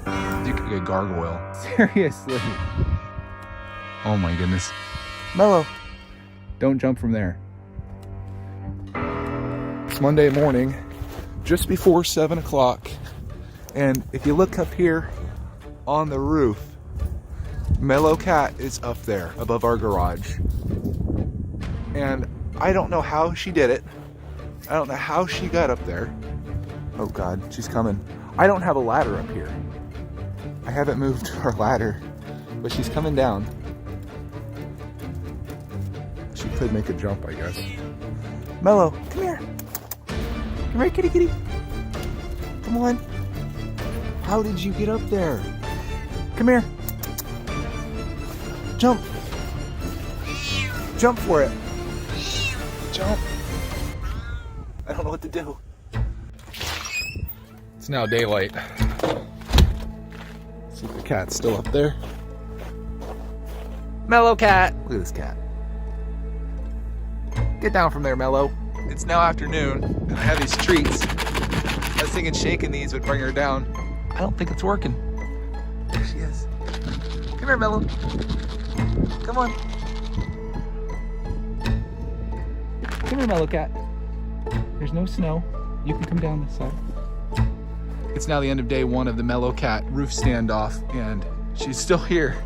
You could get a gargoyle. Seriously. Oh my goodness. Mellow, don't jump from there. It's Monday morning, just before 7 o'clock. And if you look up here on the roof, Mellow Cat is up there above our garage. And I don't know how she did it. I don't know how she got up there. Oh God, she's coming. I don't have a ladder up here. I haven't moved our ladder, but she's coming down. She could make a jump, I guess. Mellow, come here. Come here, kitty kitty. Come on. How did you get up there? Come here. Jump. Jump for it. Jump. I don't know what to do. It's now daylight. See if the cat's still up there. Mellow Cat. Look at this cat. Get down from there, Mellow. It's now afternoon, and I have these treats. I was thinking shaking these would bring her down. I don't think it's working. There she is. Come here, Mellow. Come on. Come here, Mellow Cat. There's no snow. You can come down this side. It's now the end of day one of the Mellow Cat roof standoff, and she's still here.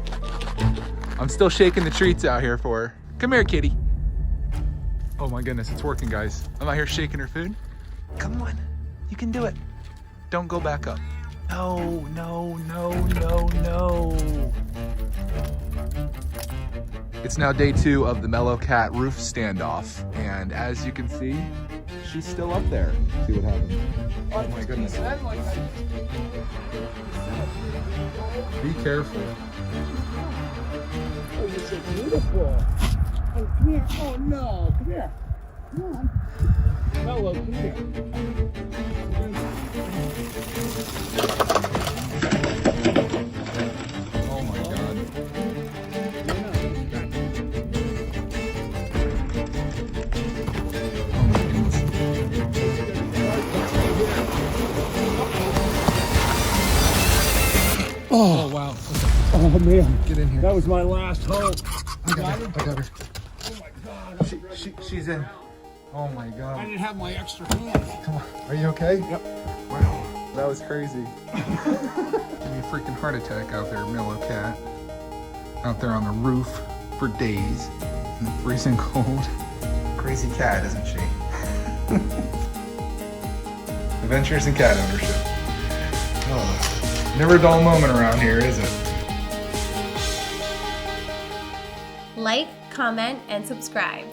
I'm still shaking the treats out here for her. Come here, kitty. Oh my goodness, it's working, guys. I'm out here shaking her food. Come on, you can do it. Don't go back up. No, no, no, no, no. It's now day two of the Mellow Cat roof standoff, and as you can see, she's still up there. See what happens. Oh my goodness. Be careful. Oh, you're so beautiful. Oh, come here. Oh, no. Come here. Come on. Mellow, come here. Oh my God. Oh, wow. Oh, man. Get in here. That was my last hope. I got her. Oh, my God. She's in. Oh my I God. didn't have my extra hand. Come on. Are you okay? Yep. Wow. That was crazy. Give me a freaking heart attack out there, Mellow Cat. Out there on the roof for days in the freezing cold. Crazy cat, isn't she? Adventures in cat ownership. Oh, never a dull moment around here, is it? Like, comment, and subscribe.